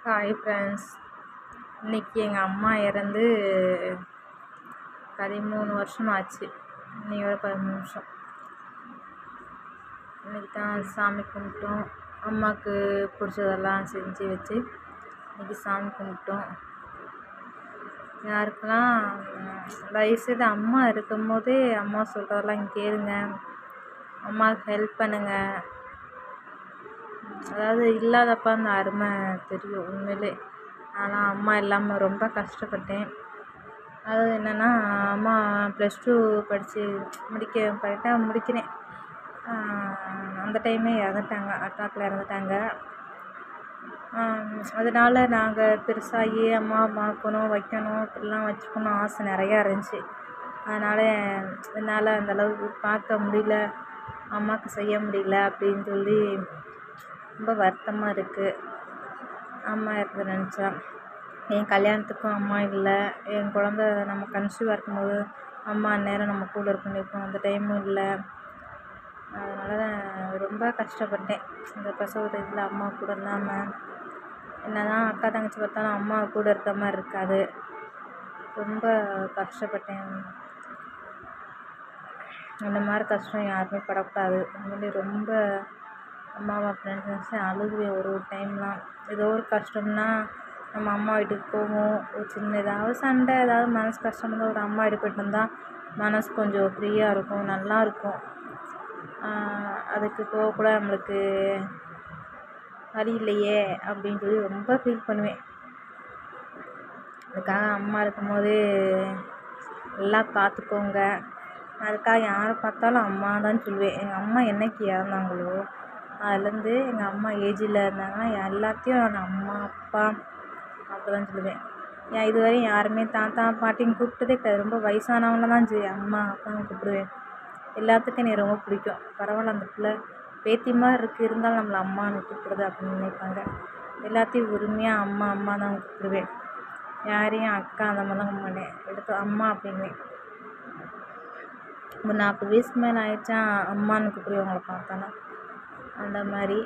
Hi friends. இன்றைக்கி எங்கள் அம்மா இறந்து 13 வருஷம் ஆச்சு. இன்னையோட 13 வருஷம். இன்றைக்கி தான் சாமி கும்பிட்டோம். அம்மாவுக்கு பிடிச்சதெல்லாம் செஞ்சு வச்சு இன்றைக்கி சாமி கும்பிட்டோம். யாருக்கெல்லாம் தயவுசெய்து அம்மா இருக்கும்போதே அம்மா சொல்கிறதெல்லாம் கேளுங்க, அம்மாவுக்கு ஹெல்ப் பண்ணுங்கள். அதாவது இல்லாதப்ப அந்த அருமை தெரியும் உண்மையிலே. ஆனால் அம்மா இல்லாமல் ரொம்ப கஷ்டப்பட்டேன். அதாவது என்னென்னா, அம்மா +2 படித்து கரெக்டாக முடிக்கிறேன். அந்த டைமே இறந்துட்டாங்க, அட்டாக்கில் இறந்துட்டாங்க. அதனால் நாங்கள் பெருசாகி அம்மா பார்க்கணும் வைக்கணும் இப்படிலாம் வச்சுக்கணும் ஆசை நிறையா இருந்துச்சு. அதனால் என்னால் அந்தளவுக்கு பார்க்க முடியல, அம்மாவுக்கு செய்ய முடியல அப்படின்னு சொல்லி ரொம்ப வருத்தமாக இருக்குது. அம்மா இறந்து நினச்சா. என் கல்யாணத்துக்கும் அம்மா இல்லை, என் குழந்த நம்ம கன்சீவாக இருக்கும்போது அம்மா அந்நேரம் நம்ம கூட இருக்கணும், இப்போ அந்த டைமும் இல்லை. அதனால் ரொம்ப கஷ்டப்பட்டேன் இந்த பிரசவத்தில் அம்மா கூட இல்லாமல். என்ன தான் அக்கா தங்கச்சி பார்த்தாலும் அம்மா கூட இருக்கிற மாதிரி இருக்காது. ரொம்ப கஷ்டப்பட்டேன். அந்த மாதிரி கஷ்டம் யாருமே படக்கூடாது. உண்மையிலே ரொம்ப அம்மாவை நினச்சி அழுகுவேன் ஒரு டைம்லாம். ஏதோ ஒரு கஷ்டம்னா நம்ம அம்மா வீட்டுக்கு போவோம். ஒரு சின்ன ஏதாவது சண்டை, ஏதாவது மனசு கஷ்டம் இருந்தால் ஒரு அம்மா வீட்டுக்கு போய்ட்டு வந்தால் மனசு கொஞ்சம் ஃப்ரீயாக இருக்கும், நல்லாயிருக்கும். அதுக்கு போக கூட நம்மளுக்கு வழி இல்லையே அப்படின்னு சொல்லி ரொம்ப ஃபீல் பண்ணுவேன். அதுக்காக அம்மா இருக்கும்போது நல்லா பார்த்துக்கோங்க. அதுக்காக யாரை பார்த்தாலும் அம்மா தான் சொல்லுவேன். எங்கள் அம்மா என்னைக்கு இறந்தாங்களோ அதுலேருந்து எங்கள் அம்மா ஏஜில் இருந்தாங்கன்னா எல்லாத்தையும் நான் அம்மா அப்பா அப்படி தான் சொல்லுவேன். ஏன் இதுவரையும் யாருமே தாத்தா பாட்டின்னு கூப்பிட்டதே கிடையாது. ரொம்ப வயசானவங்கள தான் சரி அம்மா அப்பான்னு கூப்பிடுவேன். எல்லாத்துக்கும் என்னை ரொம்ப பிடிக்கும். பரவாயில்ல, அந்த பிள்ளை பேத்தி மாதிரி இருக்குது, இருந்தாலும் நம்மளை அம்மான்னு கூப்பிடுறது அப்படின்னு நினைப்பாங்க. எல்லாத்தையும் உரிமையாக அம்மா அம்மா தான் கூப்பிடுவேன். யாரையும் அக்கா அந்த மாதிரி தான் கூப்பிட மாட்டேன். எடுத்து அம்மா அப்படின்வேன். ஒரு 40 வயசுக்கு மேலே ஆயிடுச்சா அம்மான்னு கூப்பிடுவேன் அவங்கள பார்த்தானா. அந்த மாதிரி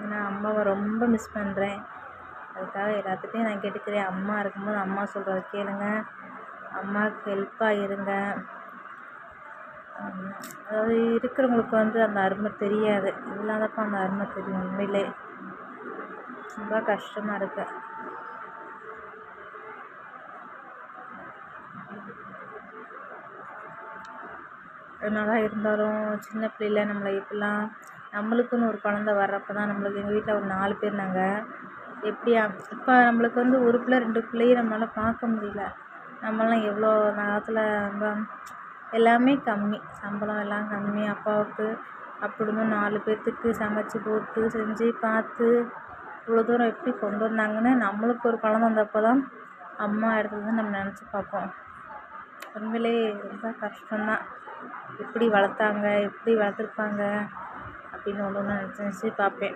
நான் அம்மாவை ரொம்ப மிஸ் பண்ணுறேன். அதுக்காக எல்லாத்துட்டையும் நான் கேட்டுக்கிறேன், அம்மா இருக்கும்போது அம்மா சொல்கிறத கேளுங்க, அம்மாவுக்கு ஹெல்ப்பாக இருங்க. அதாவது இருக்கிறவங்களுக்கு அந்த அருமை தெரியாது, இல்லாதப்போ அந்த அருமை தெரியும். உண்மையிலே ரொம்ப கஷ்டமாக இருக்கு. என்னதான் இருந்தாலும் சின்ன பிள்ளையில் நம்மளை இப்படிலாம் நம்மளுக்குன்னு ஒரு குழந்த வர்றப்போ தான் நம்மளுக்கு எங்கள் வீட்டில் ஒரு 4 பேர் நாங்கள். எப்படியா இப்போ நம்மளுக்கு ஒரு பிள்ளை 2 பிள்ளையும் நம்மளால் பார்க்க முடியல. நம்மளாம் எவ்வளோ நேரத்தில் ரொம்ப எல்லாமே கம்மி, சம்பளம் எல்லாம் கம்மி. அப்பாவுக்கு அப்படி இருந்தும் 4 பேர்த்துக்கு சமைச்சு போட்டு செஞ்சு பார்த்து இவ்வளோ தூரம் எப்படி கொண்டு வந்தாங்கன்னு நம்மளுக்கு ஒரு குழந்த வந்தப்போ தான் அம்மா இடத்துல நம்ம நினச்சி பார்ப்போம். உண்மையிலே ரொம்ப கஷ்டம்தான். எப்படி வளர்த்தாங்க, எப்படி வளர்த்துருப்பாங்க அப்படின்னு ஒன்று நினச்சி பார்ப்பேன்.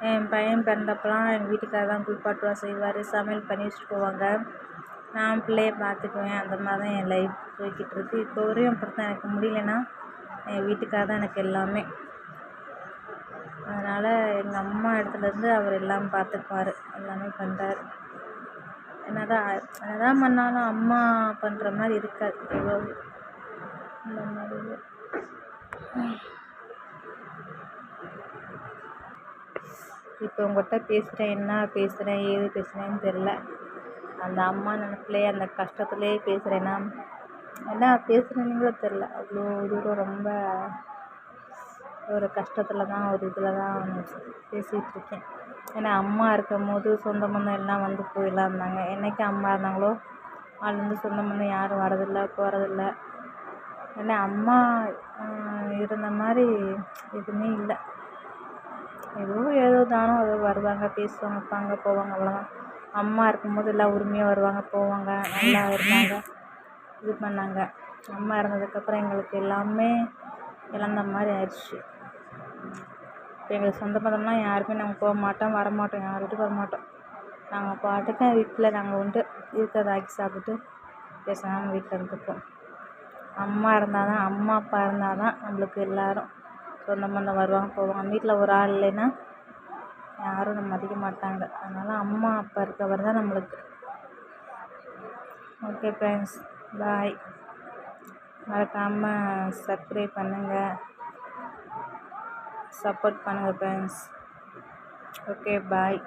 என் பையன் பிறந்தப்பெல்லாம் எங்கள் வீட்டுக்காரர் தான் குளிப்பாட்டுவா செய்வார், சமையல் பண்ணி வச்சுட்டு போவாங்க. நான் பிள்ளைய பார்த்துக்குவேன். அந்த மாதிரி தான் என் லைஃப் போய்கிட்டு இருக்குது. இப்போ வரையும் அப்படி தான். எனக்கு முடியலன்னா என் வீட்டுக்காரர் தான் எனக்கு எல்லாமே. அதனால் எங்கள் அம்மா இடத்துலேருந்து அவர் எல்லாம் பார்த்துக்குவார், எல்லாமே பண்ணுறாரு. என்னதான் பண்ணாலும் அம்மா பண்ணுற மாதிரி இருக்காது. இந்த மாதிரி இப்போ உங்கள்கிட்ட பேசுகிறேன், என்ன பேசுகிறேன் ஏது பேசுகிறேன்னு தெரில. அந்த அம்மா நினப்புலேயே அந்த கஷ்டத்துலேயே பேசுகிறேன்னா என்ன பேசுகிறேன்னு கூட தெரில. அவ்வளோ தூரம் ரொம்ப ஒரு கஷ்டத்தில் தான், ஒரு இதில் தான் பேசிகிட்ருக்கேன். ஏன்னா அம்மா இருக்கும் போது சொந்த பந்தம் எல்லாம் வந்து போயெல்லாம் இருந்தாங்க. என்றைக்கு அம்மா இருந்தாங்களோ அதுலேருந்து சொந்த பந்தம் யாரும் வரதில்லை போகிறதில்ல. ஏன்னா அம்மா இருந்த மாதிரி எதுவுமே இல்லை. ஏதோ தானோ ஏதோ வருவாங்க, பேசுவாங்க, வைப்பாங்க, போவாங்க, அவ்வளோதான். அம்மா இருக்கும்போது எல்லாம் உரிமையாக வருவாங்க, போவாங்க, நல்லா இருந்தாங்க, இது பண்ணாங்க. அம்மா இறந்ததுக்கப்புறம் எங்களுக்கு எல்லாமே இழந்த மாதிரி ஆயிடுச்சு. இப்போ எங்களுக்கு சொந்த பந்தம்லாம் யாருமே நாங்கள் போக மாட்டோம், வரமாட்டோம், யார் வீட்டுக்கு வரமாட்டோம். நாங்கள் பாட்டுக்கு வீட்டில் நாங்கள் இருக்கிறத ஆக்கி சாப்பிட்டு பேசாமல் வீட்டில் இருந்துப்போம். அம்மா இருந்தால் தான், அம்மா அப்பா இருந்தால் தான் நம்மளுக்கு எல்லோரும் சொந்த பந்தம் வருவாங்க போவாங்க. வீட்டில் ஒரு ஆள் இல்லைன்னா யாரும் நம்ம மதிக்க மாட்டாங்க. அதனால் அம்மா அப்பா இருக்கவர் தான் நம்மளுக்கு. ஓகே ஃப்ரெண்ட்ஸ், பாய். மறக்காமல் சப்ஸ்கிரைப் பண்ணுங்கள், சப்போர்ட் பண்ணுங்கள் ஃப்ரெண்ட்ஸ். ஓகே, பாய்.